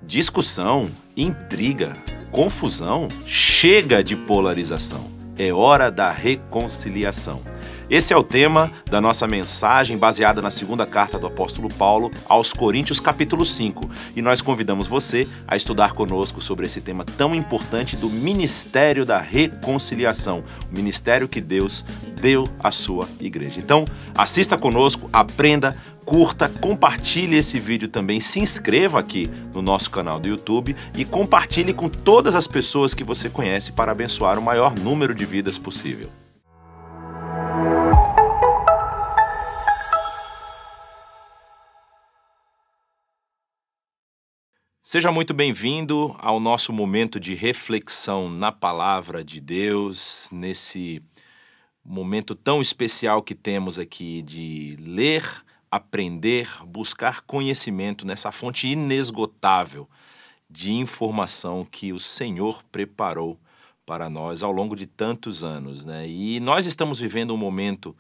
Discussão, intriga, confusão, chega de polarização. É hora da reconciliação. Esse é o tema da nossa mensagem baseada na segunda carta do apóstolo Paulo aos Coríntios, capítulo 5. E nós convidamos você a estudar conosco sobre esse tema tão importante do ministério da reconciliação, o ministério que Deus deu à sua igreja. Então, assista conosco, aprenda, curta, compartilhe esse vídeo também, se inscreva aqui no nosso canal do YouTube e compartilhe com todas as pessoas que você conhece para abençoar o maior número de vidas possível. Seja muito bem-vindo ao nosso momento de reflexão na Palavra de Deus, nesse momento tão especial que temos aqui de ler, aprender, buscar conhecimento nessa fonte inesgotável de informação que o Senhor preparou para nós ao longo de tantos anos, né? E nós estamos vivendo um momento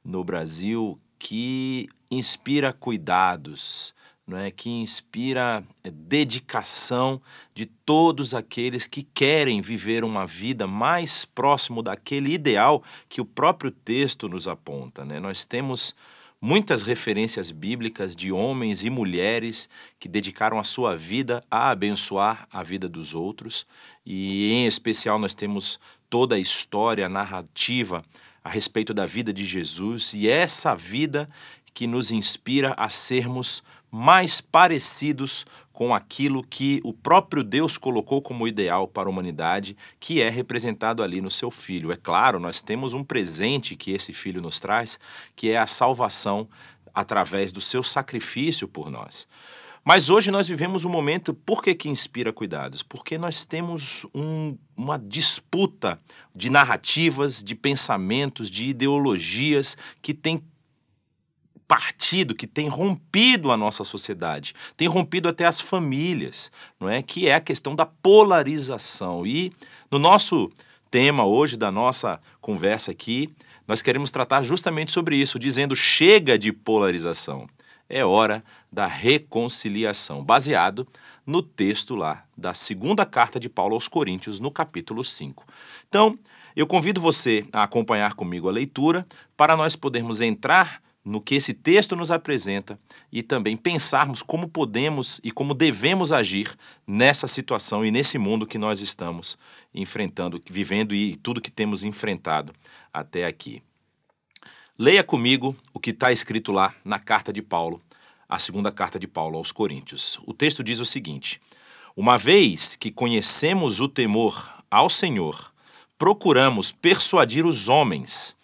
no Brasil que inspira cuidados, né, que inspira dedicação de todos aqueles que querem viver uma vida mais próximo daquele ideal que o próprio texto nos aponta, né? Nós temos muitas referências bíblicas de homens e mulheres que dedicaram a sua vida a abençoar a vida dos outros, e em especial nós temos toda a história, a narrativa a respeito da vida de Jesus, e essa vida que nos inspira a sermos mais parecidos com aquilo que o próprio Deus colocou como ideal para a humanidade, que é representado ali no seu Filho. É claro, nós temos um presente que esse Filho nos traz, que é a salvação através do seu sacrifício por nós. Mas hoje nós vivemos um momento, por que inspira cuidados? Porque nós temos uma disputa de narrativas, de pensamentos, de ideologias que tem partido, que tem rompido a nossa sociedade, tem rompido até as famílias, não é? Que é a questão da polarização. E no nosso tema hoje, da nossa conversa aqui, nós queremos tratar justamente sobre isso, dizendo chega de polarização, é hora da reconciliação, baseado no texto lá da segunda carta de Paulo aos Coríntios, no capítulo 5. Então, eu convido você a acompanhar comigo a leitura para nós podermos entrar no que esse texto nos apresenta e também pensarmos como podemos e como devemos agir nessa situação e nesse mundo que nós estamos enfrentando, vivendo e tudo que temos enfrentado até aqui. Leia comigo o que está escrito lá na carta de Paulo, a segunda carta de Paulo aos Coríntios. O texto diz o seguinte: uma vez que conhecemos o temor ao Senhor, procuramos persuadir os homens.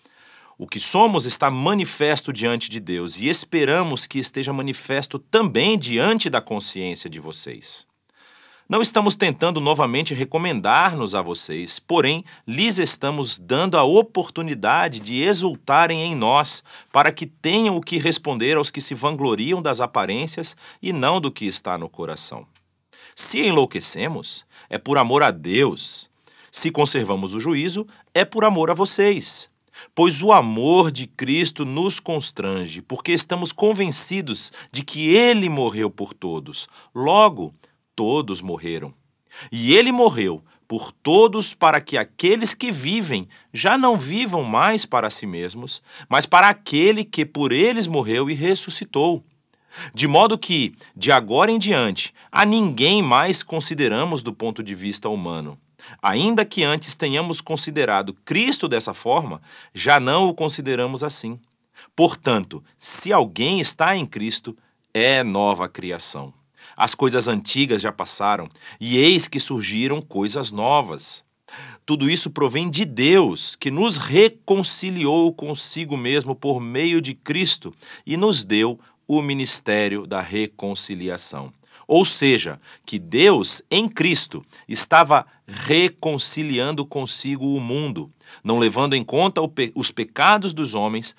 O que somos está manifesto diante de Deus e esperamos que esteja manifesto também diante da consciência de vocês. Não estamos tentando novamente recomendar-nos a vocês, porém, lhes estamos dando a oportunidade de exultarem em nós, para que tenham o que responder aos que se vangloriam das aparências e não do que está no coração. Se enlouquecemos, é por amor a Deus. Se conservamos o juízo, é por amor a vocês. Pois o amor de Cristo nos constrange, porque estamos convencidos de que Ele morreu por todos. Logo, todos morreram. E Ele morreu por todos para que aqueles que vivem já não vivam mais para si mesmos, mas para aquele que por eles morreu e ressuscitou. De modo que, de agora em diante, a ninguém mais consideramos do ponto de vista humano. Ainda que antes tenhamos considerado Cristo dessa forma, já não o consideramos assim. Portanto, se alguém está em Cristo, é nova criação. As coisas antigas já passaram, e eis que surgiram coisas novas. Tudo isso provém de Deus, que nos reconciliou consigo mesmo por meio de Cristo e nos deu o ministério da reconciliação. Ou seja, que Deus, em Cristo, estava reconciliando consigo o mundo, não levando em conta os pecados dos homens,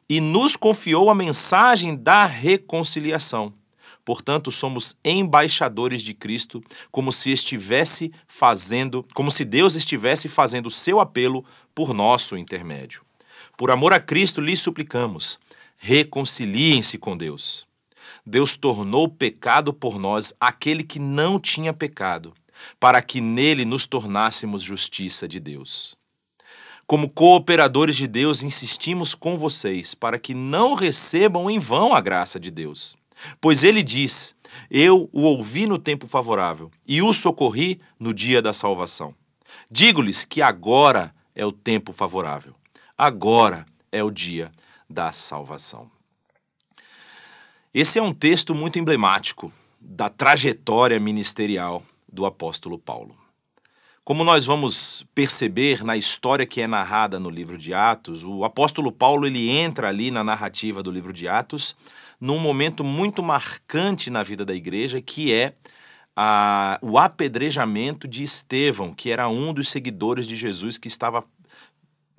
e nos confiou a mensagem da reconciliação. Portanto, somos embaixadores de Cristo, como se Deus estivesse fazendo o seu apelo por nosso intermédio. Por amor a Cristo, lhes suplicamos, reconciliem-se com Deus. Deus tornou pecado por nós aquele que não tinha pecado, para que nele nos tornássemos justiça de Deus. Como cooperadores de Deus, insistimos com vocês para que não recebam em vão a graça de Deus. Pois ele diz: eu o ouvi no tempo favorável e o socorri no dia da salvação. Digo-lhes que agora é o tempo favorável. Agora é o dia da salvação. Esse é um texto muito emblemático da trajetória ministerial do apóstolo Paulo. Como nós vamos perceber na história que é narrada no livro de Atos, o apóstolo Paulo ele entra ali na narrativa do livro de Atos num momento muito marcante na vida da igreja, que é o apedrejamento de Estevão, que era um dos seguidores de Jesus que estava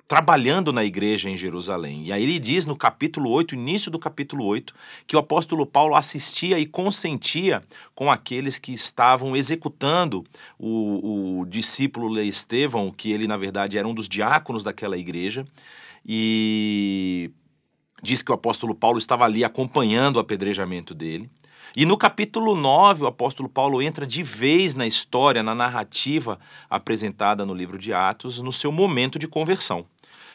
trabalhando na igreja em Jerusalém. E aí ele diz no capítulo 8, início do capítulo 8, que o apóstolo Paulo assistia e consentia com aqueles que estavam executando o discípulo Estevão, que ele na verdade era um dos diáconos daquela igreja, e diz que o apóstolo Paulo estava ali acompanhando o apedrejamento dele. E no capítulo 9, o apóstolo Paulo entra de vez na história, na narrativa apresentada no livro de Atos, no seu momento de conversão.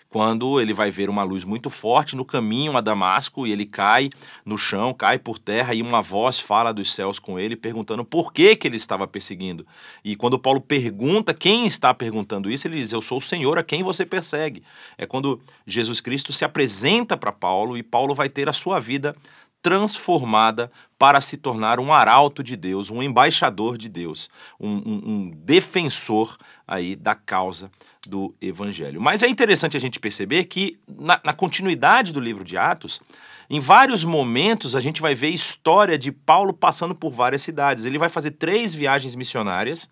Quando ele vai ver uma luz muito forte no caminho a Damasco e ele cai no chão, cai por terra e uma voz fala dos céus com ele perguntando por que ele estava perseguindo. E quando Paulo pergunta quem está perguntando isso, ele diz: eu sou o Senhor a quem você persegue. É quando Jesus Cristo se apresenta para Paulo e Paulo vai ter a sua vida transformada para se tornar um arauto de Deus, um embaixador de Deus, um defensor aí da causa do Evangelho. Mas é interessante a gente perceber que na continuidade do livro de Atos, em vários momentos a gente vai ver a história de Paulo passando por várias cidades. Ele vai fazer 3 viagens missionárias,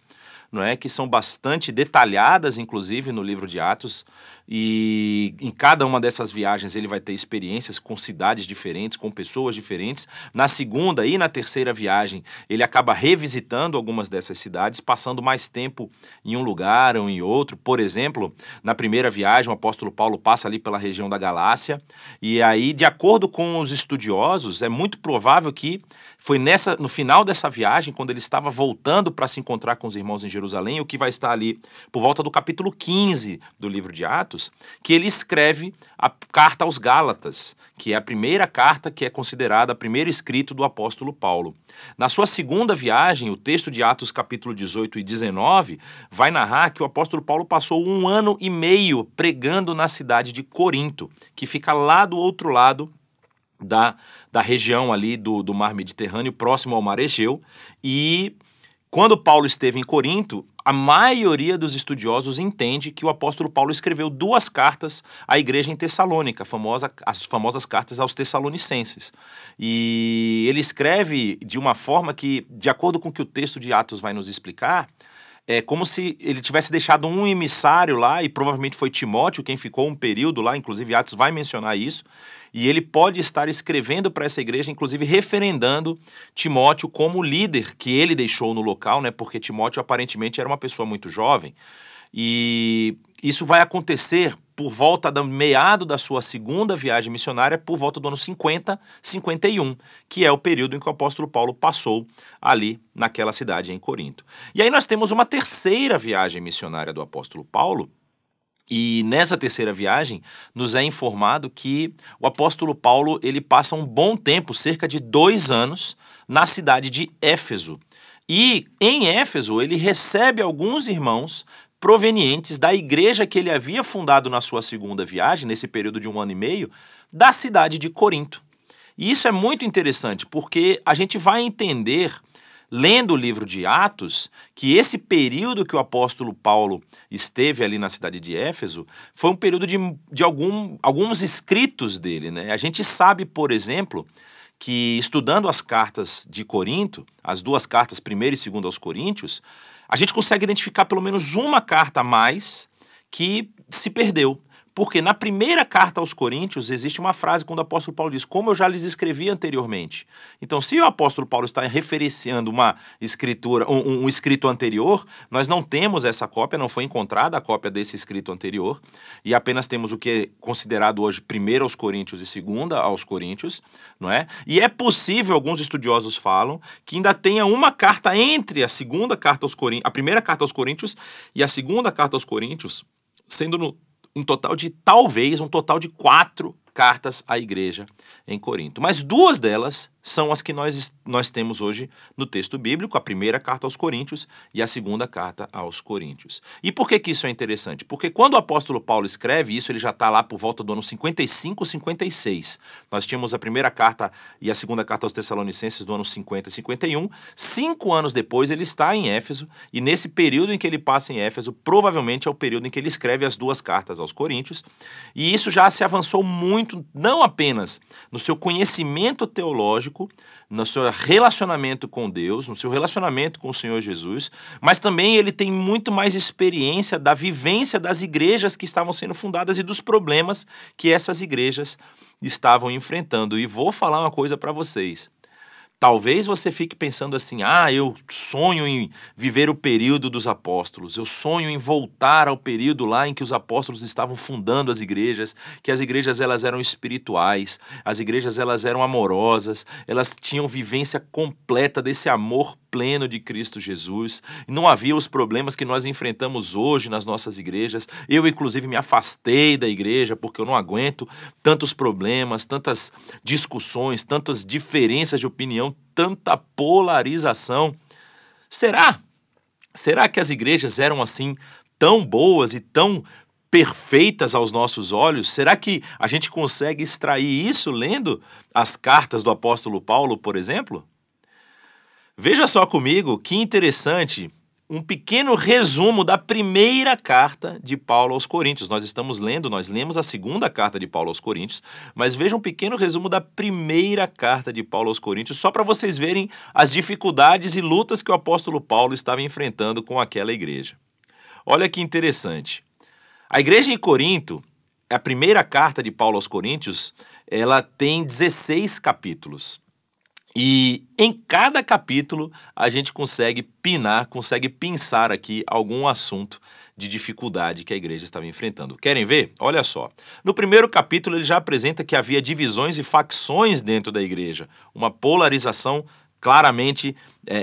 não é, que são bastante detalhadas, inclusive, no livro de Atos, e em cada uma dessas viagens ele vai ter experiências com cidades diferentes, com pessoas diferentes. Na segunda e na terceira viagem, ele acaba revisitando algumas dessas cidades, passando mais tempo em um lugar ou em outro. Por exemplo, na primeira viagem, o apóstolo Paulo passa ali pela região da Galácia, e aí, de acordo com os estudiosos, é muito provável que foi no final dessa viagem, quando ele estava voltando para se encontrar com os irmãos em Jerusalém, o que vai estar ali por volta do capítulo 15 do livro de Atos, que ele escreve a carta aos Gálatas, que é a primeira carta que é considerada o primeiro escrito do apóstolo Paulo. Na sua segunda viagem, o texto de Atos capítulo 18 e 19 vai narrar que o apóstolo Paulo passou 1 ano e meio pregando na cidade de Corinto, que fica lá do outro lado da região ali do mar Mediterrâneo, próximo ao mar Egeu. E quando Paulo esteve em Corinto, a maioria dos estudiosos entende que o apóstolo Paulo escreveu 2 cartas à igreja em Tessalônica, as famosas cartas aos Tessalonicenses. E ele escreve de uma forma que, de acordo com o que o texto de Atos vai nos explicar, é como se ele tivesse deixado um emissário lá, e provavelmente foi Timóteo quem ficou um período lá, inclusive Atos vai mencionar isso, e ele pode estar escrevendo para essa igreja, inclusive referendando Timóteo como líder que ele deixou no local, né? Porque Timóteo aparentemente era uma pessoa muito jovem. E isso vai acontecer por volta do meado da sua segunda viagem missionária, por volta do ano 50, 51, que é o período em que o apóstolo Paulo passou ali naquela cidade em Corinto. E aí nós temos uma terceira viagem missionária do apóstolo Paulo, e nessa terceira viagem nos é informado que o apóstolo Paulo ele passa um bom tempo, cerca de 2 anos, na cidade de Éfeso. E em Éfeso ele recebe alguns irmãos provenientes da igreja que ele havia fundado na sua segunda viagem, nesse período de 1 ano e meio, da cidade de Corinto. E isso é muito interessante, porque a gente vai entender, lendo o livro de Atos, que esse período que o apóstolo Paulo esteve ali na cidade de Éfeso foi um período de alguns escritos dele, né? A gente sabe, por exemplo, que estudando as cartas de Corinto, as 2 cartas, 1ª e 2ª aos Coríntios, a gente consegue identificar pelo menos uma carta a mais que se perdeu. Porque na primeira carta aos Coríntios existe uma frase quando o apóstolo Paulo diz, como eu já lhes escrevi anteriormente. Então, se o apóstolo Paulo está referenciando uma escritura, um escrito anterior, nós não temos essa cópia, não foi encontrada a cópia desse escrito anterior, e apenas temos o que é considerado hoje 1 aos Coríntios e 2 aos Coríntios, não é? E é possível, alguns estudiosos falam, que ainda tenha uma carta entre a segunda carta aos Coríntios, a primeira carta aos Coríntios e a segunda carta aos Coríntios, sendo um total de 4 cartas à igreja em Corinto. Mas 2 delas são as que nós temos hoje no texto bíblico, a primeira carta aos Coríntios e a segunda carta aos Coríntios. E por que isso é interessante? Porque quando o apóstolo Paulo escreve isso, ele já está lá por volta do ano 55, 56. Nós tínhamos a primeira carta e a segunda carta aos Tessalonicenses do ano 50 e 51. 5 anos depois ele está em Éfeso, e nesse período em que ele passa em Éfeso, provavelmente é o período em que ele escreve as 2 cartas aos Coríntios, e isso já se avançou muito, não apenas no seu conhecimento teológico, no seu relacionamento com Deus, no seu relacionamento com o Senhor Jesus, mas também ele tem muito mais experiência da vivência das igrejas que estavam sendo fundadas e dos problemas que essas igrejas estavam enfrentando. E vou falar uma coisa para vocês. Talvez você fique pensando assim, eu sonho em viver o período dos apóstolos, eu sonho em voltar ao período lá em que os apóstolos estavam fundando as igrejas, que as igrejas elas eram espirituais, as igrejas elas eram amorosas, elas tinham vivência completa desse amor pleno de Cristo Jesus, e não havia os problemas que nós enfrentamos hoje nas nossas igrejas. Eu, inclusive, me afastei da igreja porque eu não aguento tantos problemas, tantas discussões, tantas diferenças de opinião, tanta polarização. Será? Será que as igrejas eram assim tão boas e tão perfeitas aos nossos olhos? Será que a gente consegue extrair isso lendo as cartas do apóstolo Paulo, por exemplo? Veja só comigo que interessante, um pequeno resumo da primeira carta de Paulo aos Coríntios. Nós lemos a segunda carta de Paulo aos Coríntios, mas veja um pequeno resumo da primeira carta de Paulo aos Coríntios, só para vocês verem as dificuldades e lutas que o apóstolo Paulo estava enfrentando com aquela igreja. Olha que interessante. A igreja em Corinto, a primeira carta de Paulo aos Coríntios, ela tem 16 capítulos. E em cada capítulo a gente consegue pensar aqui algum assunto de dificuldade que a igreja estava enfrentando. Querem ver? Olha só. No primeiro capítulo ele já apresenta que havia divisões e facções dentro da igreja, uma polarização claramente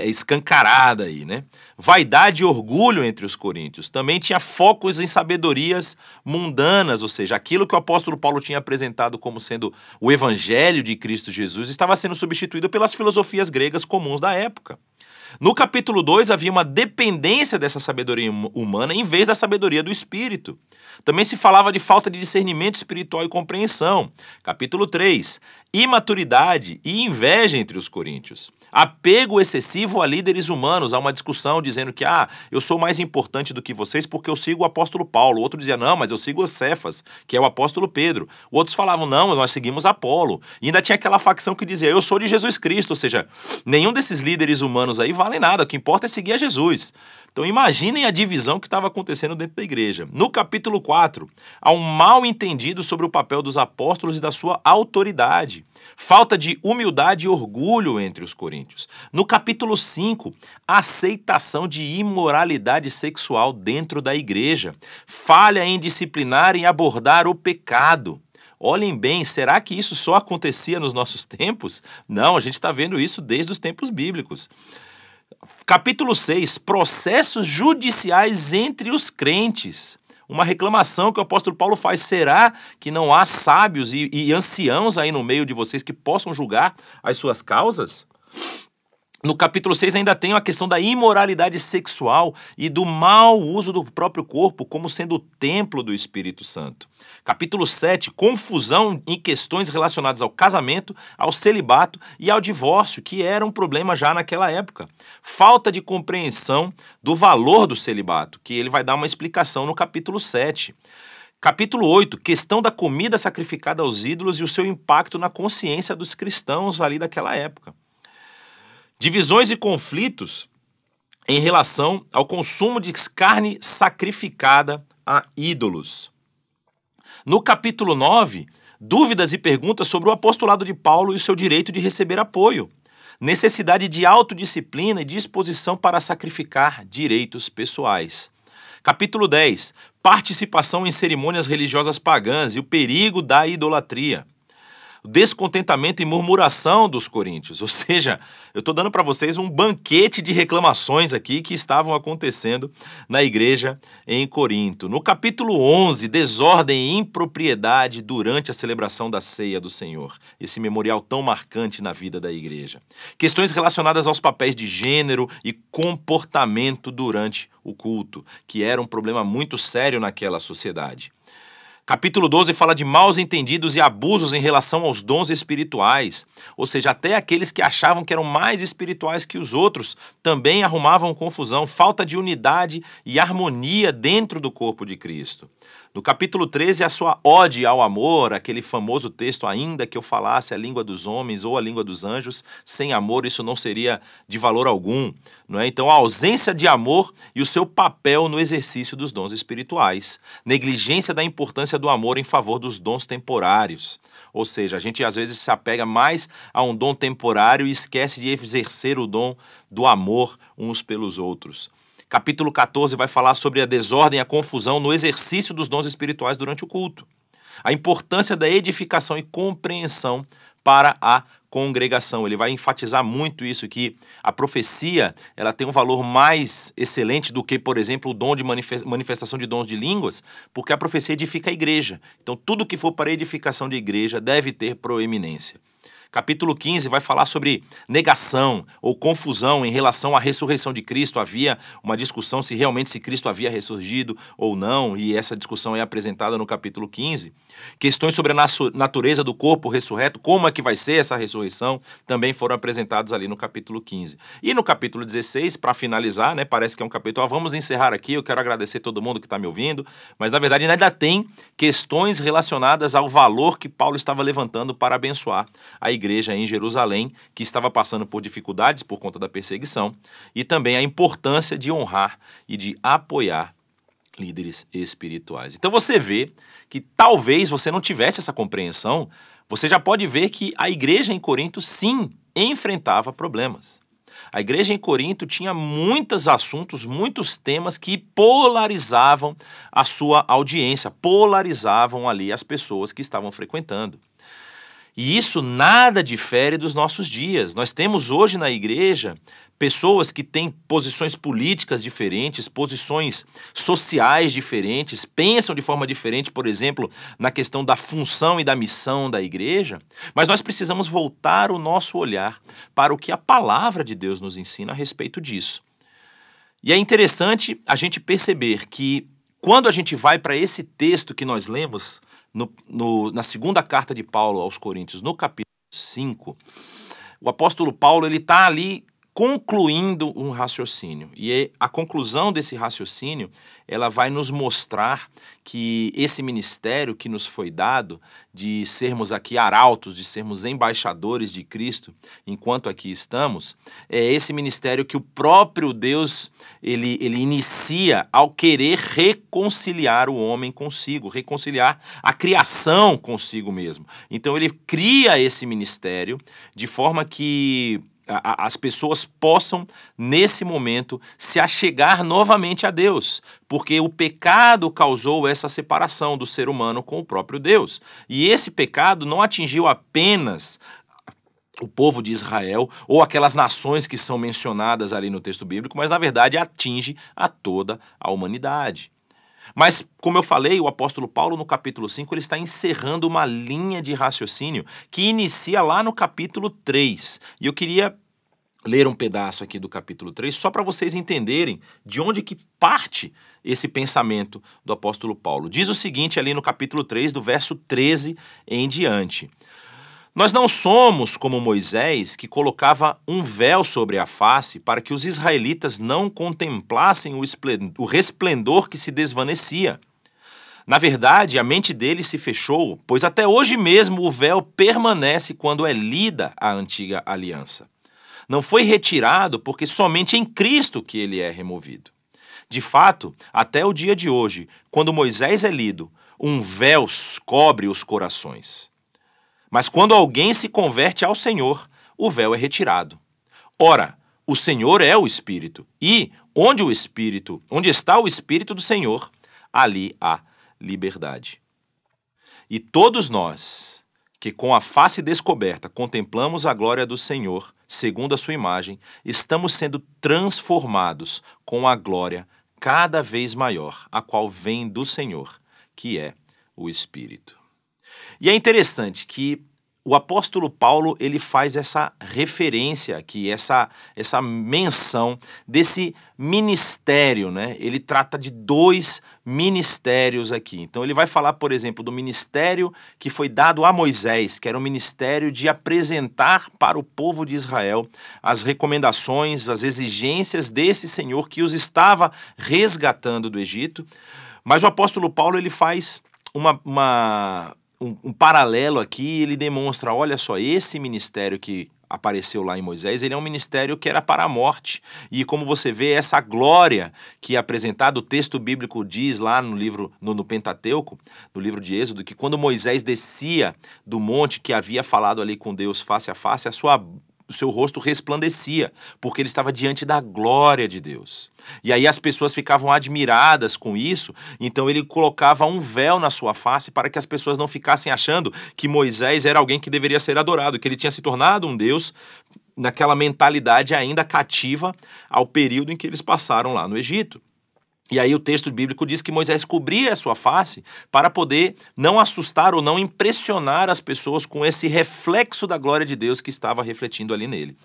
escancarada aí, né? Vaidade e orgulho entre os coríntios. Também tinha focos em sabedorias mundanas, ou seja, aquilo que o apóstolo Paulo tinha apresentado como sendo o evangelho de Cristo Jesus estava sendo substituído pelas filosofias gregas comuns da época. No capítulo 2 havia uma dependência dessa sabedoria humana em vez da sabedoria do Espírito. Também se falava de falta de discernimento espiritual e compreensão. Capítulo 3, imaturidade e inveja entre os coríntios. Apego excessivo a líderes humanos, há uma discussão dizendo que eu sou mais importante do que vocês porque eu sigo o apóstolo Paulo. O outro dizia, não, mas eu sigo o Cefas, que é o apóstolo Pedro. Outros falavam, não, nós seguimos Apolo. E ainda tinha aquela facção que dizia, eu sou de Jesus Cristo, ou seja, nenhum desses líderes humanos aí valem nada, o que importa é seguir a Jesus. Então imaginem a divisão que estava acontecendo dentro da igreja. No capítulo 4, há um mal entendido sobre o papel dos apóstolos e da sua autoridade. Falta de humildade e orgulho entre os coríntios. No capítulo 5, aceitação de imoralidade sexual dentro da igreja. Falha em disciplinar e abordar o pecado. Olhem bem, será que isso só acontecia nos nossos tempos? Não, a gente está vendo isso desde os tempos bíblicos. Capítulo 6, processos judiciais entre os crentes. Uma reclamação que o apóstolo Paulo faz. Será que não há sábios e anciãos aí no meio de vocês que possam julgar as suas causas? No capítulo 6 ainda tem a questão da imoralidade sexual e do mau uso do próprio corpo como sendo o templo do Espírito Santo. Capítulo 7, confusão em questões relacionadas ao casamento, ao celibato e ao divórcio, que era um problema já naquela época. Falta de compreensão do valor do celibato, que ele vai dar uma explicação no capítulo 7. Capítulo 8, questão da comida sacrificada aos ídolos e o seu impacto na consciência dos cristãos ali daquela época. Divisões e conflitos em relação ao consumo de carne sacrificada a ídolos. No capítulo 9, dúvidas e perguntas sobre o apostolado de Paulo e o seu direito de receber apoio. Necessidade de autodisciplina e disposição para sacrificar direitos pessoais. Capítulo 10, participação em cerimônias religiosas pagãs e o perigo da idolatria. Descontentamento e murmuração dos coríntios, ou seja, eu estou dando para vocês um banquete de reclamações aqui que estavam acontecendo na igreja em Corinto. No capítulo 11, desordem e impropriedade durante a celebração da ceia do Senhor, esse memorial tão marcante na vida da igreja. Questões relacionadas aos papéis de gênero e comportamento durante o culto, que era um problema muito sério naquela sociedade. Capítulo 12 fala de maus entendidos e abusos em relação aos dons espirituais, ou seja, até aqueles que achavam que eram mais espirituais que os outros também arrumavam confusão, falta de unidade e harmonia dentro do corpo de Cristo. No capítulo 13, a sua ode ao amor, aquele famoso texto, ainda que eu falasse a língua dos homens ou a língua dos anjos, sem amor isso não seria de valor algum. Não é? Então, a ausência de amor e o seu papel no exercício dos dons espirituais. Negligência da importância do amor em favor dos dons temporários. Ou seja, a gente às vezes se apega mais a um dom temporário e esquece de exercer o dom do amor uns pelos outros. Capítulo 14 vai falar sobre a desordem e a confusão no exercício dos dons espirituais durante o culto. A importância da edificação e compreensão para a congregação. Ele vai enfatizar muito isso, que a profecia ela tem um valor mais excelente do que, por exemplo, o dom de manifestação de dons de línguas, porque a profecia edifica a igreja. Então, tudo que for para edificação de igreja deve ter proeminência. Capítulo 15 vai falar sobre negação ou confusão em relação à ressurreição de Cristo. Havia uma discussão se realmente Cristo havia ressurgido ou não, e essa discussão é apresentada no capítulo 15. Questões sobre a natureza do corpo ressurreto, como é que vai ser essa ressurreição, também foram apresentados ali no capítulo 15. E no capítulo 16, para finalizar, né, parece que é um capítulo, vamos encerrar aqui, eu quero agradecer todo mundo que está me ouvindo, mas na verdade ainda tem questões relacionadas ao valor que Paulo estava levantando para abençoar a igreja em Jerusalém, que estava passando por dificuldades por conta da perseguição, e também a importância de honrar e de apoiar líderes espirituais. Então você vê que talvez você não tivesse essa compreensão, você já pode ver que a igreja em Corinto, sim, enfrentava problemas. A igreja em Corinto tinha muitos assuntos, muitos temas que polarizavam a sua audiência, polarizavam ali as pessoas que estavam frequentando. E isso nada difere dos nossos dias. Nós temos hoje na igreja pessoas que têm posições políticas diferentes, posições sociais diferentes, pensam de forma diferente, por exemplo, na questão da função e da missão da igreja, mas nós precisamos voltar o nosso olhar para o que a palavra de Deus nos ensina a respeito disso. E é interessante a gente perceber que quando a gente vai para esse texto que nós lemos, na segunda carta de Paulo aos Coríntios, no capítulo 5, o apóstolo Paulo está ali concluindo um raciocínio. E a conclusão desse raciocínio, ela vai nos mostrar que esse ministério que nos foi dado, de sermos aqui arautos, de sermos embaixadores de Cristo, enquanto aqui estamos, é esse ministério que o próprio Deus, ele inicia ao querer reconciliar o homem consigo, reconciliar a criação consigo mesmo. Então ele cria esse ministério de forma que as pessoas possam, nesse momento, se achegar novamente a Deus, porque o pecado causou essa separação do ser humano com o próprio Deus. E esse pecado não atingiu apenas o povo de Israel ou aquelas nações que são mencionadas ali no texto bíblico, mas, na verdade, atinge a toda a humanidade. Mas, como eu falei, o apóstolo Paulo, no capítulo 5, ele está encerrando uma linha de raciocínio que inicia lá no capítulo 3. E eu queria ler um pedaço aqui do capítulo 3, só para vocês entenderem de onde que parte esse pensamento do apóstolo Paulo. Diz o seguinte ali no capítulo 3, do verso 13 em diante. Nós não somos como Moisés, que colocava um véu sobre a face para que os israelitas não contemplassem o resplendor que se desvanecia. Na verdade, a mente deles se fechou, pois até hoje mesmo o véu permanece quando é lida a antiga aliança. Não foi retirado porque somente em Cristo que ele é removido. De fato, até o dia de hoje, quando Moisés é lido, um véu cobre os corações. Mas quando alguém se converte ao Senhor, o véu é retirado. Ora, o Senhor é o Espírito, e onde está o Espírito do Senhor, ali há liberdade. E todos nós, que com a face descoberta contemplamos a glória do Senhor, segundo a sua imagem, estamos sendo transformados com a glória cada vez maior, a qual vem do Senhor, que é o Espírito. E é interessante que o apóstolo Paulo, ele faz essa referência aqui, essa menção desse ministério, né? Ele trata de 2 ministérios aqui. Então ele vai falar, por exemplo, do ministério que foi dado a Moisés, que era o ministério de apresentar para o povo de Israel as recomendações, as exigências desse Senhor que os estava resgatando do Egito. Mas o apóstolo Paulo, ele faz um paralelo aqui, ele demonstra, olha só, esse ministério que apareceu lá em Moisés, ele é um ministério que era para a morte. E como você vê, essa glória que é apresentada, o texto bíblico diz lá no livro, no Pentateuco, no livro de Êxodo, que quando Moisés descia do monte que havia falado ali com Deus face a face, o seu rosto resplandecia, porque ele estava diante da glória de Deus. E aí as pessoas ficavam admiradas com isso, então ele colocava um véu na sua face para que as pessoas não ficassem achando que Moisés era alguém que deveria ser adorado, que ele tinha se tornado um Deus naquela mentalidade ainda cativa ao período em que eles passaram lá no Egito. E aí o texto bíblico diz que Moisés cobria a sua face para poder não assustar ou não impressionar as pessoas com esse reflexo da glória de Deus que estava refletindo ali nele.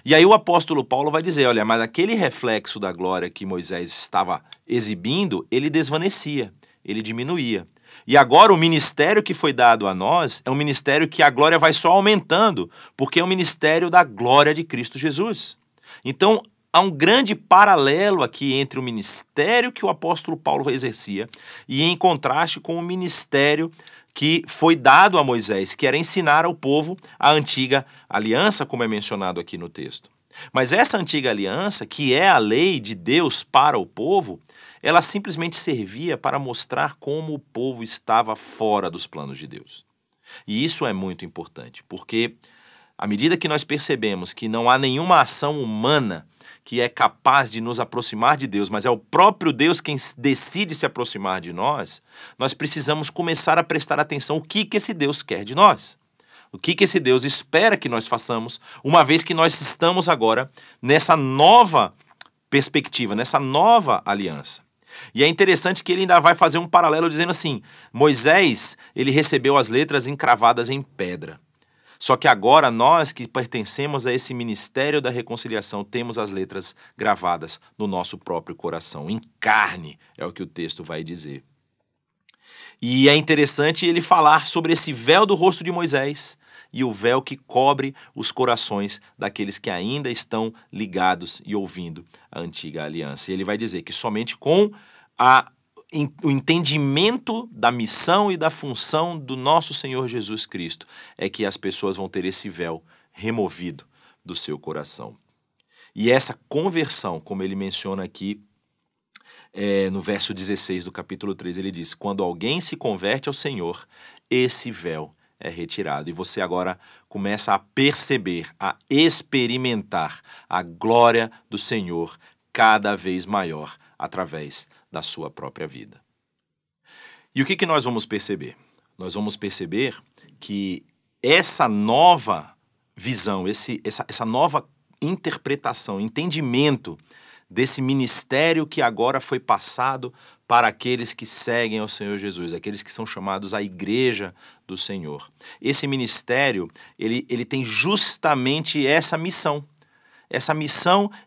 E aí o apóstolo Paulo vai dizer, olha, mas aquele reflexo da glória que Moisés estava exibindo, ele desvanecia, ele diminuía. E agora o ministério que foi dado a nós é um ministério que a glória vai só aumentando, porque é o ministério da glória de Cristo Jesus. Então, há um grande paralelo aqui entre o ministério que o apóstolo Paulo exercia e em contraste com o ministério que foi dado a Moisés, que era ensinar ao povo a antiga aliança, como é mencionado aqui no texto. Mas essa antiga aliança, que é a lei de Deus para o povo, ela simplesmente servia para mostrar como o povo estava fora dos planos de Deus. E isso é muito importante, porque à medida que nós percebemos que não há nenhuma ação humana que é capaz de nos aproximar de Deus, mas é o próprio Deus quem decide se aproximar de nós, nós precisamos começar a prestar atenção o que esse Deus quer de nós. O que esse Deus espera que nós façamos, uma vez que nós estamos agora nessa nova perspectiva, nessa nova aliança. E é interessante que ele ainda vai fazer um paralelo dizendo assim, Moisés, ele recebeu as letras encravadas em pedra. Só que agora nós que pertencemos a esse ministério da reconciliação temos as letras gravadas no nosso próprio coração, em carne, é o que o texto vai dizer. E é interessante ele falar sobre esse véu do rosto de Moisés e o véu que cobre os corações daqueles que ainda estão ligados e ouvindo a antiga aliança. E ele vai dizer que somente com o entendimento da missão e da função do nosso Senhor Jesus Cristo é que as pessoas vão ter esse véu removido do seu coração. E essa conversão, como ele menciona aqui no verso 16 do capítulo 3, ele diz, quando alguém se converte ao Senhor, esse véu é retirado. E você agora começa a perceber, a experimentar a glória do Senhor cada vez maior através da sua própria vida. E o que nós vamos perceber? Nós vamos perceber que essa nova visão, essa nova interpretação, entendimento desse ministério que agora foi passado para aqueles que seguem ao Senhor Jesus, aqueles que são chamados à igreja do Senhor. Esse ministério, ele tem justamente essa missão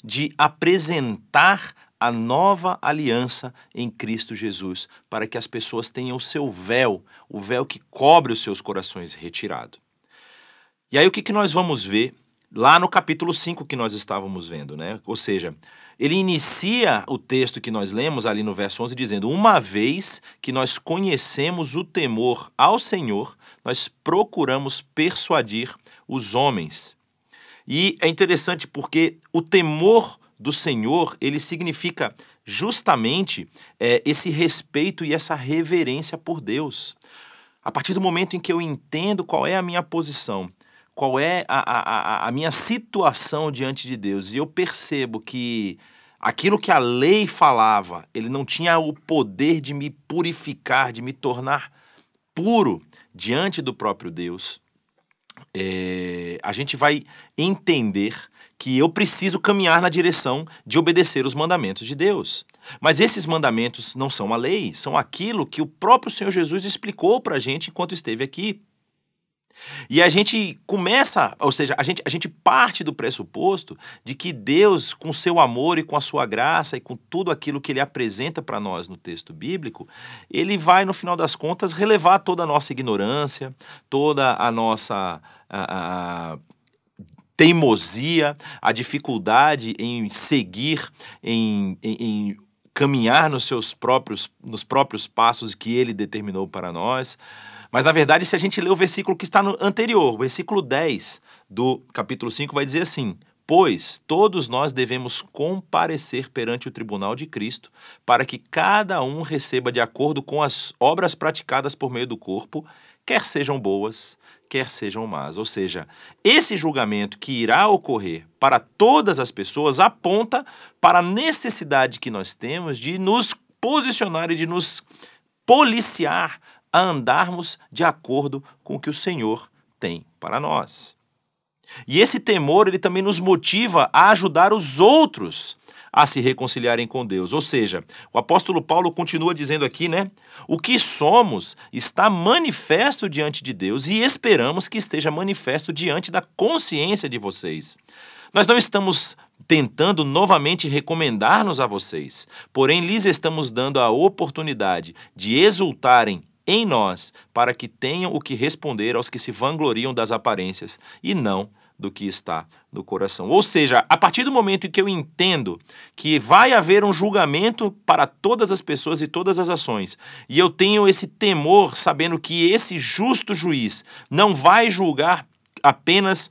de apresentar a nova aliança em Cristo Jesus, para que as pessoas tenham o seu véu, o véu que cobre os seus corações retirado. E aí o que nós vamos ver lá no capítulo 5 que nós estávamos vendo, né? Ou seja, ele inicia o texto que nós lemos ali no verso 11 dizendo, uma vez que nós conhecemos o temor ao Senhor, nós procuramos persuadir os homens. E é interessante porque o temor do Senhor, ele significa justamente esse respeito e essa reverência por Deus. A partir do momento em que eu entendo qual é a minha posição, qual é a minha situação diante de Deus, e eu percebo que aquilo que a lei falava, ele não tinha o poder de me purificar, de me tornar puro diante do próprio Deus, a gente vai entender que eu preciso caminhar na direção de obedecer os mandamentos de Deus. Mas esses mandamentos não são a lei, são aquilo que o próprio Senhor Jesus explicou para a gente enquanto esteve aqui. E a gente começa, ou seja, a gente parte do pressuposto de que Deus, com seu amor e com a sua graça e com tudo aquilo que Ele apresenta para nós no texto bíblico, Ele vai, no final das contas, relevar toda a nossa ignorância, toda a nossa teimosia, a dificuldade em seguir, em caminhar nos próprios passos que Ele determinou para nós. Mas, na verdade, se a gente ler o versículo que está no anterior, o versículo 10 do capítulo 5, vai dizer assim: pois todos nós devemos comparecer perante o tribunal de Cristo, para que cada um receba de acordo com as obras praticadas por meio do corpo, quer sejam boas, quer sejam más. Ou seja, esse julgamento que irá ocorrer para todas as pessoas aponta para a necessidade que nós temos de nos posicionar e de nos policiar a andarmos de acordo com o que o Senhor tem para nós. E esse temor, ele também nos motiva a ajudar os outros a se reconciliarem com Deus. Ou seja, o apóstolo Paulo continua dizendo aqui, né? O que somos está manifesto diante de Deus e esperamos que esteja manifesto diante da consciência de vocês. Nós não estamos tentando novamente recomendar-nos a vocês, porém lhes estamos dando a oportunidade de exultarem em nós, para que tenham o que responder aos que se vangloriam das aparências e não do que está no coração. Ou seja, a partir do momento em que eu entendo que vai haver um julgamento para todas as pessoas e todas as ações, e eu tenho esse temor, sabendo que esse justo juiz não vai julgar apenas,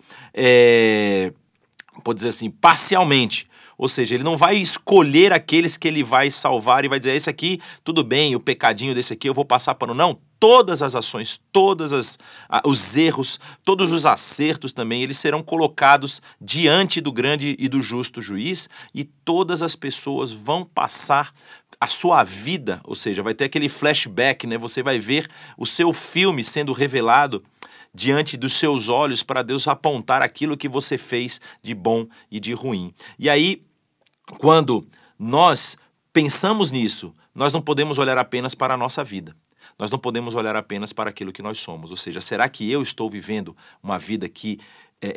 pode dizer assim, parcialmente. Ou seja, ele não vai escolher aqueles que ele vai salvar e vai dizer, esse aqui, tudo bem, o pecadinho desse aqui eu vou passar pano. Não, todas as ações, todos os erros, todos os acertos também, eles serão colocados diante do grande e do justo juiz, e todas as pessoas vão passar a sua vida, ou seja, vai ter aquele flashback, né? Você vai ver o seu filme sendo revelado diante dos seus olhos para Deus apontar aquilo que você fez de bom e de ruim. E aí, quando nós pensamos nisso, nós não podemos olhar apenas para a nossa vida. Nós não podemos olhar apenas para aquilo que nós somos. Ou seja, será que eu estou vivendo uma vida que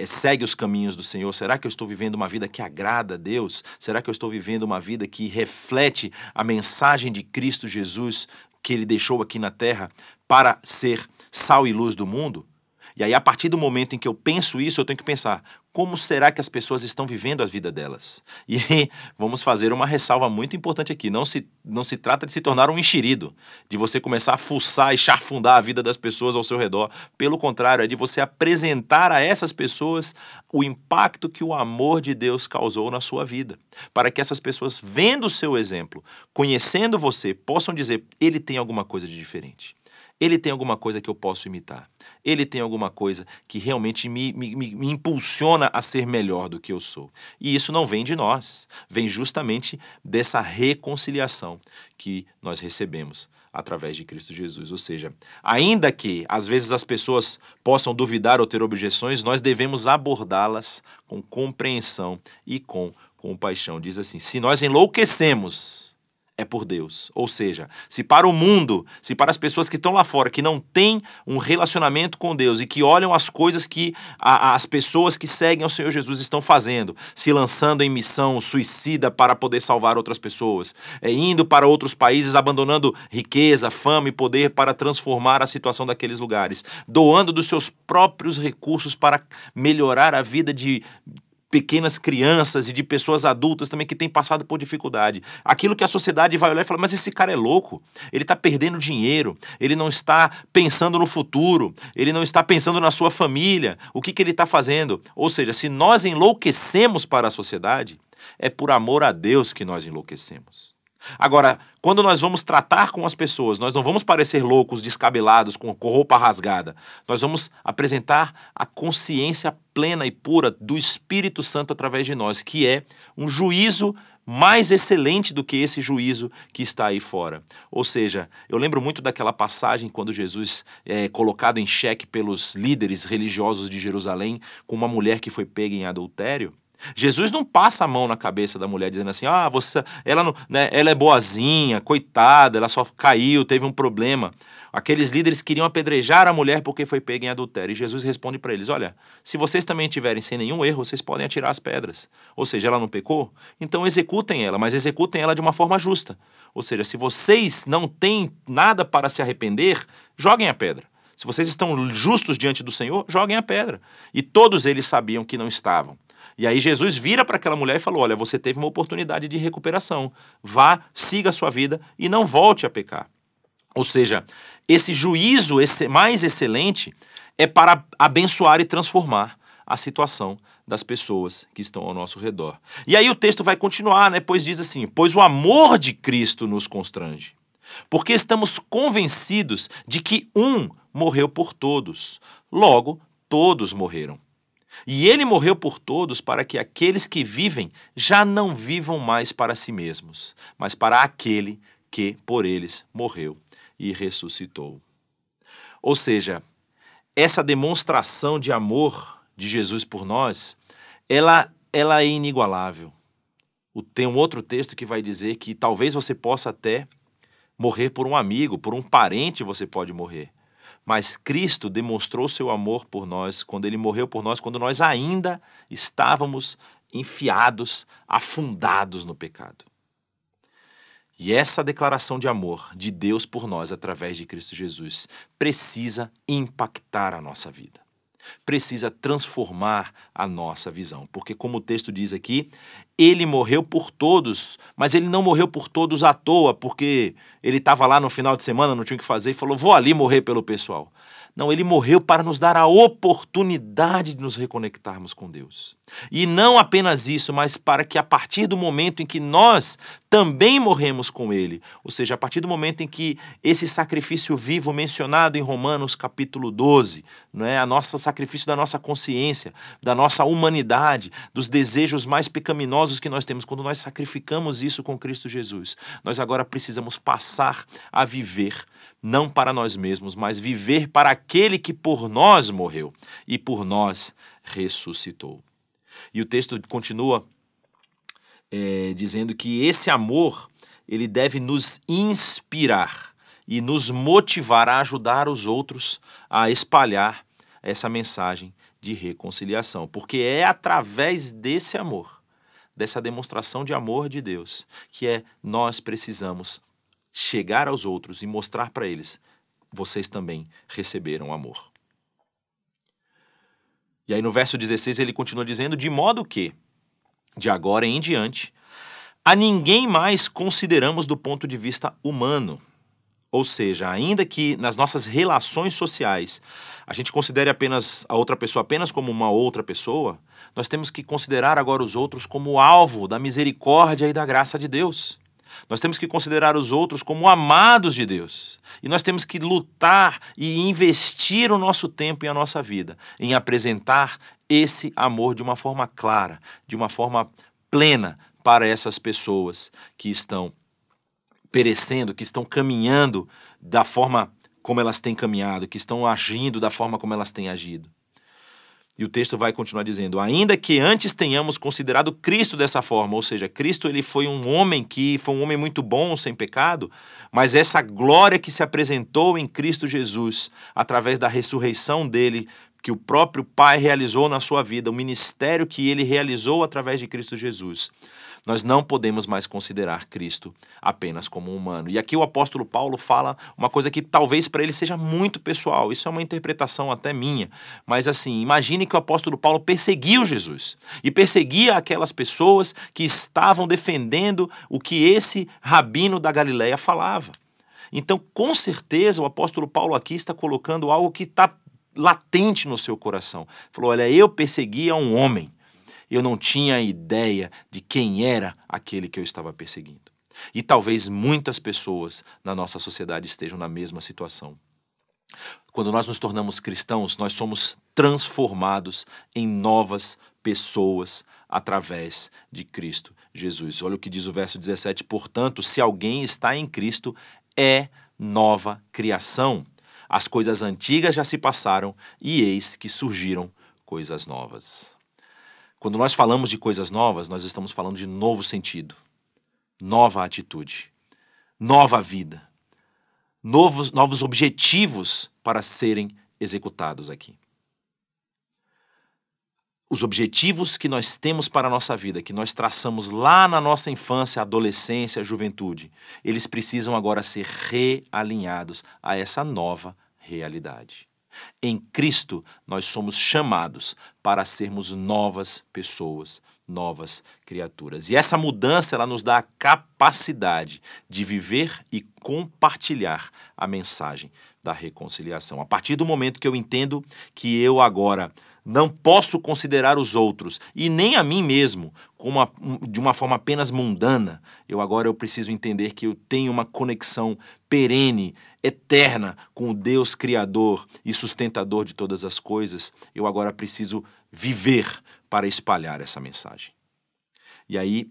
segue os caminhos do Senhor? Será que eu estou vivendo uma vida que agrada a Deus? Será que eu estou vivendo uma vida que reflete a mensagem de Cristo Jesus que Ele deixou aqui na terra para ser sal e luz do mundo? E aí, a partir do momento em que eu penso isso, eu tenho que pensar, como será que as pessoas estão vivendo a vida delas? E vamos fazer uma ressalva muito importante aqui. Não se trata de se tornar um enxerido, de você começar a fuçar e charfundar a vida das pessoas ao seu redor. Pelo contrário, é de você apresentar a essas pessoas o impacto que o amor de Deus causou na sua vida. Para que essas pessoas, vendo o seu exemplo, conhecendo você, possam dizer, ele tem alguma coisa de diferente. Ele tem alguma coisa que eu posso imitar. Ele tem alguma coisa que realmente me impulsiona a ser melhor do que eu sou. E isso não vem de nós, vem justamente dessa reconciliação que nós recebemos através de Cristo Jesus. Ou seja, ainda que às vezes as pessoas possam duvidar ou ter objeções, nós devemos abordá-las com compreensão e com compaixão. Diz assim, se nós enlouquecemos, é por Deus. Ou seja, se para o mundo, se para as pessoas que estão lá fora, que não têm um relacionamento com Deus e que olham as coisas que as pessoas que seguem ao Senhor Jesus estão fazendo, se lançando em missão suicida para poder salvar outras pessoas, indo para outros países, abandonando riqueza, fama e poder para transformar a situação daqueles lugares, doando dos seus próprios recursos para melhorar a vida de pequenas crianças e de pessoas adultas também que têm passado por dificuldade. Aquilo que a sociedade vai olhar e falar, mas esse cara é louco, ele está perdendo dinheiro, ele não está pensando no futuro, ele não está pensando na sua família, o que ele está fazendo? Ou seja, se nós enlouquecemos para a sociedade, é por amor a Deus que nós enlouquecemos. Agora, quando nós vamos tratar com as pessoas, nós não vamos parecer loucos, descabelados, com roupa rasgada. Nós vamos apresentar a consciência plena e pura do Espírito Santo através de nós, que é um juízo mais excelente do que esse juízo que está aí fora. Ou seja, eu lembro muito daquela passagem quando Jesus é colocado em xeque pelos líderes religiosos de Jerusalém com uma mulher que foi pega em adultério. Jesus não passa a mão na cabeça da mulher dizendo assim, ela é boazinha, coitada, ela só caiu, teve um problema. Aqueles líderes queriam apedrejar a mulher porque foi pega em adultério. E Jesus responde para eles, olha, se vocês também estiverem sem nenhum erro, vocês podem atirar as pedras. Ou seja, ela não pecou? Então executem ela, mas executem ela de uma forma justa. Ou seja, se vocês não têm nada para se arrepender, joguem a pedra. Se vocês estão justos diante do Senhor, joguem a pedra. E todos eles sabiam que não estavam. E aí Jesus vira para aquela mulher e falou, olha, você teve uma oportunidade de recuperação. Vá, siga a sua vida e não volte a pecar. Ou seja, esse juízo mais excelente é para abençoar e transformar a situação das pessoas que estão ao nosso redor. E aí o texto vai continuar, né? Pois diz assim, pois o amor de Cristo nos constrange, porque estamos convencidos de que um morreu por todos, logo todos morreram. E ele morreu por todos para que aqueles que vivem já não vivam mais para si mesmos, mas para aquele que por eles morreu e ressuscitou. Ou seja, essa demonstração de amor de Jesus por nós, ela é inigualável. Tem um outro texto que vai dizer que talvez você possa até morrer por um amigo, por um parente você pode morrer. Mas Cristo demonstrou seu amor por nós quando ele morreu por nós, quando nós ainda estávamos enfiados, afundados no pecado. E essa declaração de amor de Deus por nós através de Cristo Jesus precisa impactar a nossa vida. Precisa transformar a nossa visão. Porque como o texto diz aqui, ele morreu por todos, mas ele não morreu por todos à toa, porque ele estava lá no final de semana, não tinha o que fazer, e falou, vou ali morrer pelo pessoal. Não, ele morreu para nos dar a oportunidade de nos reconectarmos com Deus. E não apenas isso, mas para que a partir do momento em que nós também morremos com ele, ou seja, a partir do momento em que esse sacrifício vivo mencionado em Romanos capítulo 12, não é? O sacrifício da nossa consciência, da nossa humanidade, dos desejos mais pecaminosos que nós temos, quando nós sacrificamos isso com Cristo Jesus, nós agora precisamos passar a viver não para nós mesmos, mas viver para aquele que por nós morreu e por nós ressuscitou. E o texto continua dizendo que esse amor, ele deve nos inspirar e nos motivar a ajudar os outros a espalhar essa mensagem de reconciliação, porque é através desse amor, dessa demonstração de amor de Deus, que nós precisamos chegar aos outros e mostrar para eles, vocês também receberam amor. E aí no verso 16 ele continua dizendo, de modo que, de agora em diante, a ninguém mais consideramos do ponto de vista humano. Ou seja, ainda que nas nossas relações sociais a gente considere apenas a outra pessoa apenas como uma outra pessoa, nós temos que considerar agora os outros como alvo da misericórdia e da graça de Deus. Nós temos que considerar os outros como amados de Deus. E nós temos que lutar e investir o nosso tempo e a nossa vida em apresentar esse amor de uma forma clara, de uma forma plena para essas pessoas que estão perecendo, que estão caminhando da forma como elas têm caminhado, que estão agindo da forma como elas têm agido. E o texto vai continuar dizendo, ainda que antes tenhamos considerado Cristo dessa forma, ou seja, Cristo ele foi um homem muito bom, sem pecado, mas essa glória que se apresentou em Cristo Jesus, através da ressurreição dele, que o próprio Pai realizou na sua vida, o ministério que ele realizou através de Cristo Jesus, Nós não podemos mais considerar Cristo apenas como um humano. E aqui o apóstolo Paulo fala uma coisa que talvez para ele seja muito pessoal. Isso é uma interpretação até minha. Mas assim, imagine que o apóstolo Paulo perseguiu Jesus. E perseguia aquelas pessoas que estavam defendendo o que esse rabino da Galileia falava. Então, com certeza, o apóstolo Paulo aqui está colocando algo que está latente no seu coração. Falou, olha, eu perseguia um homem. Eu não tinha ideia de quem era aquele que eu estava perseguindo. E talvez muitas pessoas na nossa sociedade estejam na mesma situação. Quando nós nos tornamos cristãos, nós somos transformados em novas pessoas através de Cristo Jesus. Olha o que diz o verso 17. Portanto, se alguém está em Cristo, é nova criação. As coisas antigas já se passaram e eis que surgiram coisas novas. Quando nós falamos de coisas novas, nós estamos falando de novo sentido, nova atitude, nova vida, novos objetivos para serem executados aqui. Os objetivos que nós temos para a nossa vida, que nós traçamos lá na nossa infância, adolescência, juventude, eles precisam agora ser realinhados a essa nova realidade. Em Cristo, nós somos chamados para sermos novas pessoas, novas criaturas. E essa mudança, ela nos dá a capacidade de viver e compartilhar a mensagem da reconciliação. A partir do momento que eu entendo que eu agora não posso considerar os outros e nem a mim mesmo de uma forma apenas mundana, eu preciso entender que eu tenho uma conexão perene, eterna com o Deus Criador e sustentador de todas as coisas. Eu agora preciso viver para espalhar essa mensagem. E aí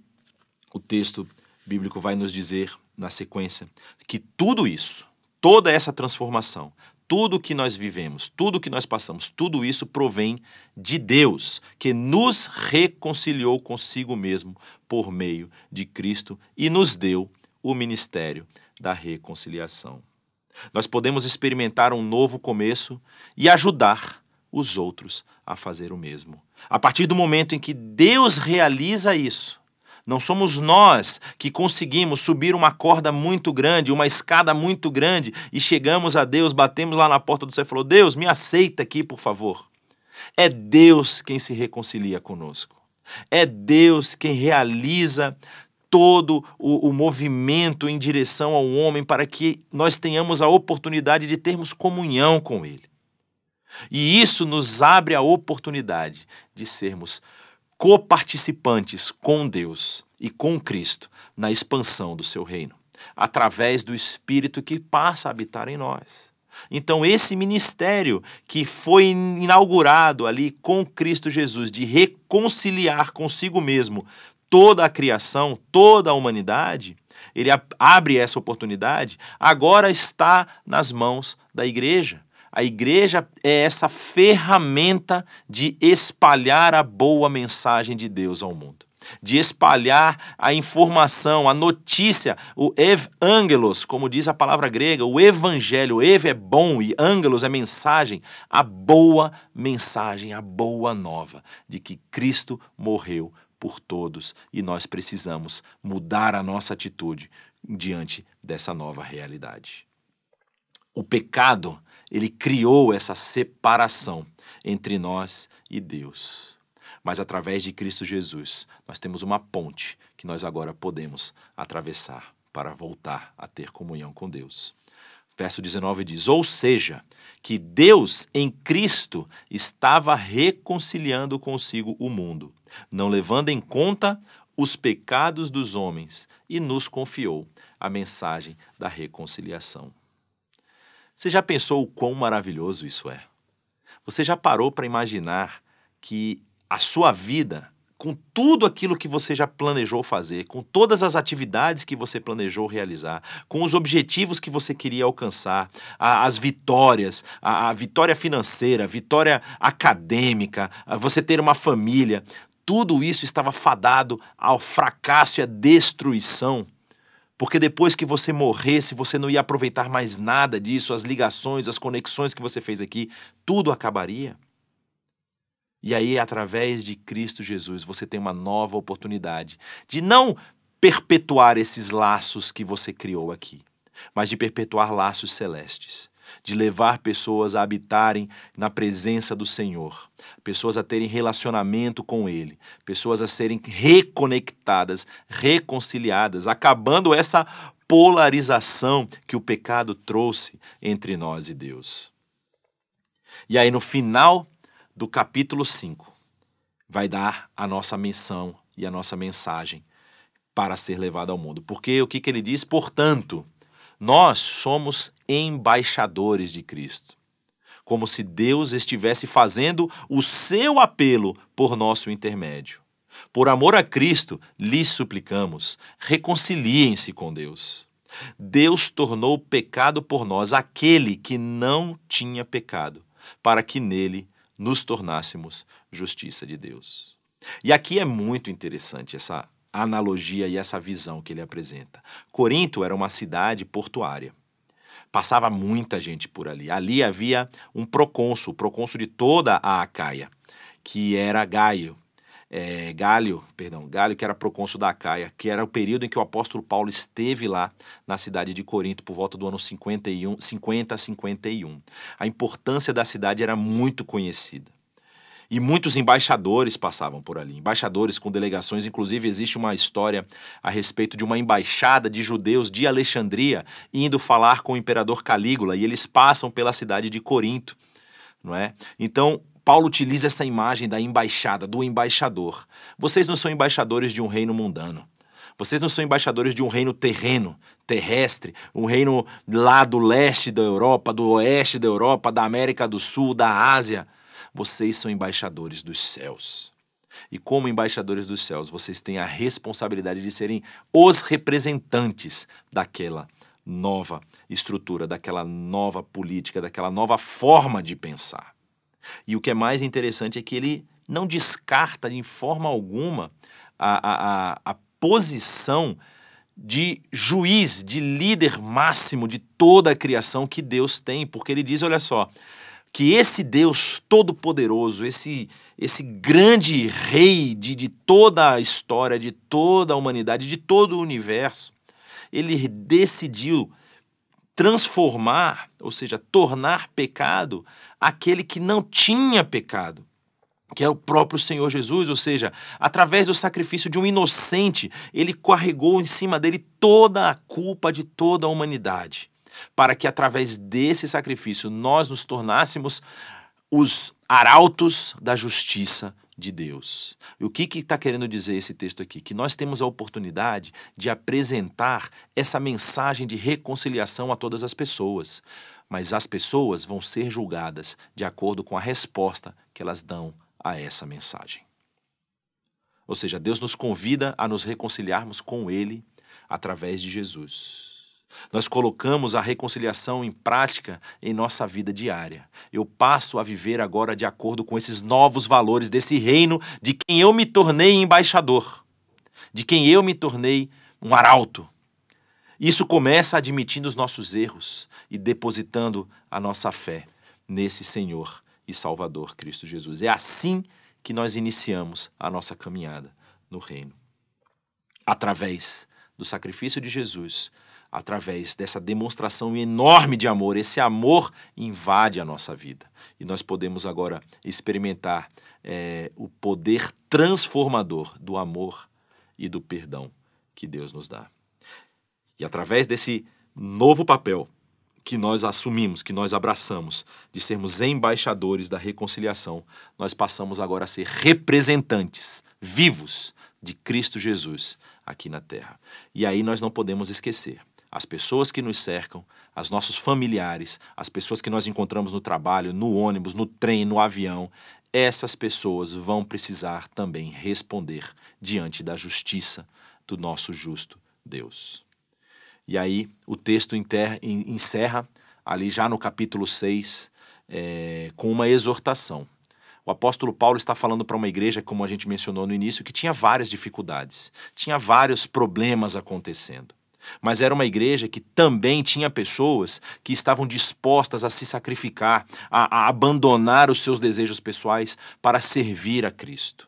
o texto bíblico vai nos dizer, na sequência, que tudo isso, toda essa transformação, tudo que nós vivemos, tudo que nós passamos, tudo isso provém de Deus, que nos reconciliou consigo mesmo por meio de Cristo e nos deu o ministério da reconciliação. Nós podemos experimentar um novo começo e ajudar os outros a fazer o mesmo. A partir do momento em que Deus realiza isso, não somos nós que conseguimos subir uma corda muito grande, uma escada muito grande e chegamos a Deus, batemos lá na porta do céu e falou, Deus, me aceita aqui, por favor. É Deus quem se reconcilia conosco. É Deus quem realiza todo o movimento em direção ao homem para que nós tenhamos a oportunidade de termos comunhão com Ele. E isso nos abre a oportunidade de sermos coparticipantes com Deus e com Cristo na expansão do seu reino, através do Espírito que passa a habitar em nós. Então, esse ministério que foi inaugurado ali com Cristo Jesus, de reconciliar consigo mesmo toda a criação, toda a humanidade, ele abre essa oportunidade, agora está nas mãos da igreja. A igreja é essa ferramenta de espalhar a boa mensagem de Deus ao mundo, de espalhar a informação, a notícia, o evangelos, como diz a palavra grega, o evangelho, ev é bom e angelos é mensagem, a boa mensagem, a boa nova de que Cristo morreu por todos e nós precisamos mudar a nossa atitude diante dessa nova realidade. O pecado, ele criou essa separação entre nós e Deus. Mas através de Cristo Jesus, nós temos uma ponte que nós agora podemos atravessar para voltar a ter comunhão com Deus. Verso 19 diz, ou seja, que Deus em Cristo estava reconciliando consigo o mundo, não levando em conta os pecados dos homens, e nos confiou a mensagem da reconciliação. Você já pensou o quão maravilhoso isso é? Você já parou para imaginar que a sua vida, com tudo aquilo que você já planejou fazer, com todas as atividades que você planejou realizar, com os objetivos que você queria alcançar, as vitórias, a vitória financeira, a vitória acadêmica, você ter uma família, tudo isso estava fadado ao fracasso e à destruição? Porque depois que você morresse, você não ia aproveitar mais nada disso, as ligações, as conexões que você fez aqui, tudo acabaria. E aí, através de Cristo Jesus, você tem uma nova oportunidade de não perpetuar esses laços que você criou aqui, mas de perpetuar laços celestes, de levar pessoas a habitarem na presença do Senhor, pessoas a terem relacionamento com Ele, pessoas a serem reconectadas, reconciliadas, acabando essa polarização que o pecado trouxe entre nós e Deus. E aí, no final do capítulo 5, vai dar a nossa missão e a nossa mensagem para ser levada ao mundo. Porque o que ele diz? Portanto, nós somos embaixadores de Cristo. Como se Deus estivesse fazendo o seu apelo por nosso intermédio. Por amor a Cristo, lhes suplicamos, reconciliem-se com Deus. Deus tornou pecado por nós aquele que não tinha pecado, para que nele nos tornássemos justiça de Deus. E aqui é muito interessante essa analogia e essa visão que ele apresenta. Corinto era uma cidade portuária. Passava muita gente por ali. Ali havia um procônsul, o procônsul de toda a Acaia, que era Gaio. Galho, que era procônsul da Acaia, que era o período em que o apóstolo Paulo esteve lá na cidade de Corinto, por volta do ano 50 a 51. A importância da cidade era muito conhecida. E muitos embaixadores passavam por ali, embaixadores com delegações. Inclusive existe uma história a respeito de uma embaixada de judeus de Alexandria indo falar com o imperador Calígula, e eles passam pela cidade de Corinto, não é? Então, Paulo utiliza essa imagem da embaixada, do embaixador. Vocês não são embaixadores de um reino mundano. Vocês não são embaixadores de um reino terrestre, um reino lá do leste da Europa, do oeste da Europa, da América do Sul, da Ásia. Vocês são embaixadores dos céus. E como embaixadores dos céus, vocês têm a responsabilidade de serem os representantes daquela nova estrutura, daquela nova política, daquela nova forma de pensar. E o que é mais interessante é que ele não descarta de forma alguma a posição de juiz, de líder máximo de toda a criação que Deus tem, porque ele diz, olha só, que esse Deus todo-poderoso, esse grande rei de toda a história, de toda a humanidade, de todo o universo, ele decidiu transformar, ou seja, tornar pecado aquele que não tinha pecado, que é o próprio Senhor Jesus, ou seja, através do sacrifício de um inocente, ele carregou em cima dele toda a culpa de toda a humanidade, para que através desse sacrifício nós nos tornássemos os arautos da justiça de Deus. E o que está querendo dizer esse texto aqui? Que nós temos a oportunidade de apresentar essa mensagem de reconciliação a todas as pessoas, mas as pessoas vão ser julgadas de acordo com a resposta que elas dão a essa mensagem. Ou seja, Deus nos convida a nos reconciliarmos com Ele através de Jesus. Nós colocamos a reconciliação em prática em nossa vida diária. Eu passo a viver agora de acordo com esses novos valores desse reino de quem eu me tornei embaixador, de quem eu me tornei um arauto. Isso começa admitindo os nossos erros e depositando a nossa fé nesse Senhor e Salvador Cristo Jesus. É assim que nós iniciamos a nossa caminhada no reino. Através do sacrifício de Jesus, através dessa demonstração enorme de amor, esse amor invade a nossa vida. E nós podemos agora experimentar o poder transformador do amor e do perdão que Deus nos dá. E através desse novo papel que nós assumimos, que nós abraçamos, de sermos embaixadores da reconciliação, nós passamos agora a ser representantes vivos de Cristo Jesus aqui na terra. E aí nós não podemos esquecer. As pessoas que nos cercam, os nossos familiares, as pessoas que nós encontramos no trabalho, no ônibus, no trem, no avião, essas pessoas vão precisar também responder diante da justiça do nosso justo Deus. E aí o texto encerra ali já no capítulo 6 com uma exortação. O apóstolo Paulo está falando para uma igreja, como a gente mencionou no início, que tinha várias dificuldades, tinha vários problemas acontecendo. mas era uma igreja que também tinha pessoas que estavam dispostas a se sacrificar, a abandonar os seus desejos pessoais para servir a Cristo.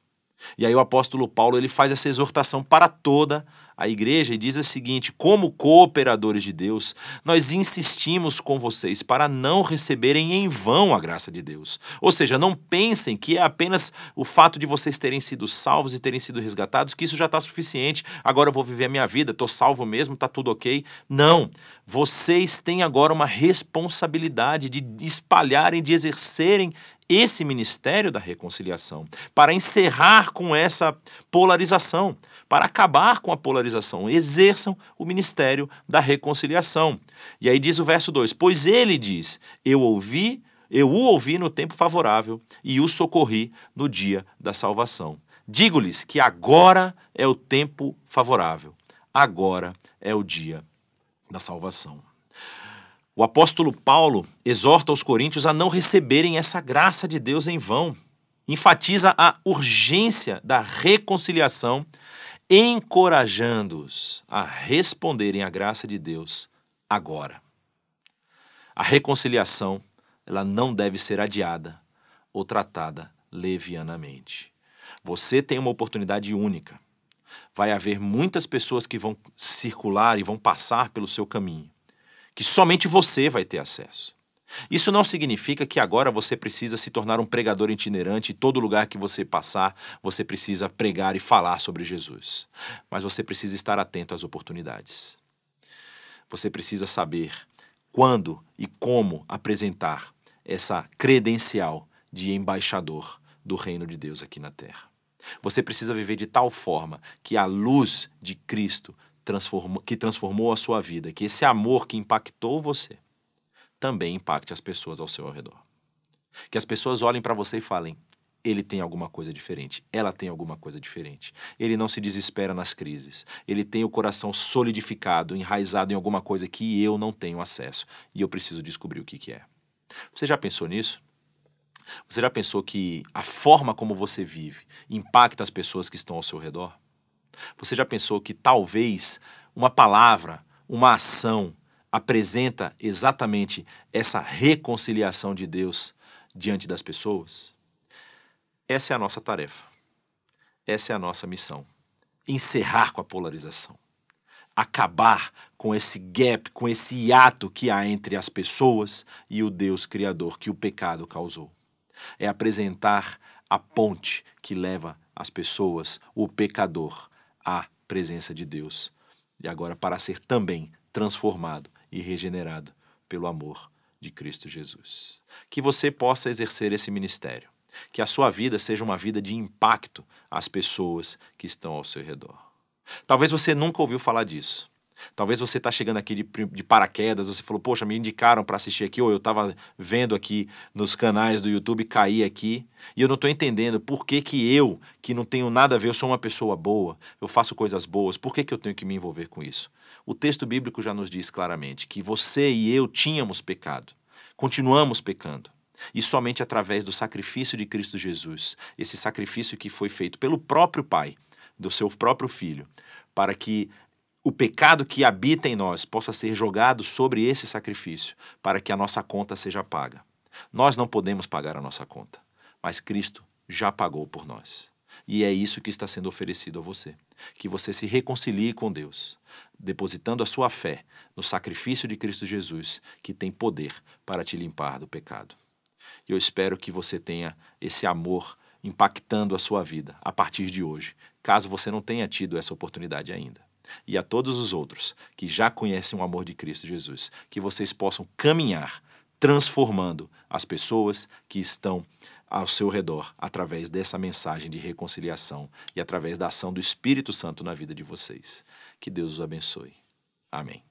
E aí o apóstolo Paulo ele faz essa exortação para toda a igreja e diz o seguinte: como cooperadores de Deus, nós insistimos com vocês para não receberem em vão a graça de Deus. Ou seja, não pensem que é apenas o fato de vocês terem sido salvos e terem sido resgatados, que isso já está suficiente. Agora eu vou viver a minha vida, estou salvo mesmo, está tudo ok. Não, vocês têm agora uma responsabilidade de espalharem, de exercerem esse ministério da reconciliação, para encerrar com essa polarização, para acabar com a polarização. Exerçam o ministério da reconciliação. E aí diz o verso 2, pois ele diz, eu o ouvi no tempo favorável e o socorri no dia da salvação. Digo-lhes que agora é o tempo favorável, agora é o dia da salvação. O apóstolo Paulo exorta os coríntios a não receberem essa graça de Deus em vão. Enfatiza a urgência da reconciliação, encorajando-os a responderem à graça de Deus agora. A reconciliação, ela não deve ser adiada ou tratada levianamente. Você tem uma oportunidade única. Vai haver muitas pessoas que vão circular e vão passar pelo seu caminho, que somente você vai ter acesso. Isso não significa que agora você precisa se tornar um pregador itinerante e todo lugar que você passar, você precisa pregar e falar sobre Jesus. Mas você precisa estar atento às oportunidades. Você precisa saber quando e como apresentar essa credencial de embaixador do reino de Deus aqui na terra. Você precisa viver de tal forma que a luz de Cristo que transformou a sua vida, que esse amor que impactou você, também impacte as pessoas ao seu redor. Que as pessoas olhem para você e falem, ele tem alguma coisa diferente, ela tem alguma coisa diferente. Ele não se desespera nas crises, ele tem o coração solidificado, enraizado em alguma coisa que eu não tenho acesso e eu preciso descobrir o que é. Você já pensou nisso? Você já pensou que a forma como você vive impacta as pessoas que estão ao seu redor? Você já pensou que talvez uma palavra, uma ação apresenta exatamente essa reconciliação de Deus diante das pessoas? Essa é a nossa tarefa. Essa é a nossa missão. Encerrar com a polarização. Acabar com esse gap, com esse hiato que há entre as pessoas e o Deus Criador que o pecado causou. É apresentar a ponte que leva as pessoas, o pecador, à presença de Deus. E agora para ser também transformado e regenerado pelo amor de Cristo Jesus. Que você possa exercer esse ministério. Que a sua vida seja uma vida de impacto às pessoas que estão ao seu redor. Talvez você nunca ouviu falar disso. Talvez você está chegando aqui de paraquedas, você falou, poxa, me indicaram para assistir aqui, ou eu estava vendo aqui nos canais do YouTube, caí aqui, e eu não estou entendendo por que eu, que não tenho nada a ver, eu sou uma pessoa boa, eu faço coisas boas, por que eu tenho que me envolver com isso? O texto bíblico já nos diz claramente que você e eu tínhamos pecado, continuamos pecando, e somente através do sacrifício de Cristo Jesus, esse sacrifício que foi feito pelo próprio Pai, do seu próprio Filho, para que o pecado que habita em nós possa ser jogado sobre esse sacrifício, para que a nossa conta seja paga. Nós não podemos pagar a nossa conta, mas Cristo já pagou por nós. E é isso que está sendo oferecido a você, que você se reconcilie com Deus, depositando a sua fé no sacrifício de Cristo Jesus, que tem poder para te limpar do pecado. E eu espero que você tenha esse amor impactando a sua vida a partir de hoje, caso você não tenha tido essa oportunidade ainda. E a todos os outros que já conhecem o amor de Cristo Jesus, que vocês possam caminhar transformando as pessoas que estão ao seu redor através dessa mensagem de reconciliação e através da ação do Espírito Santo na vida de vocês. Que Deus os abençoe. Amém.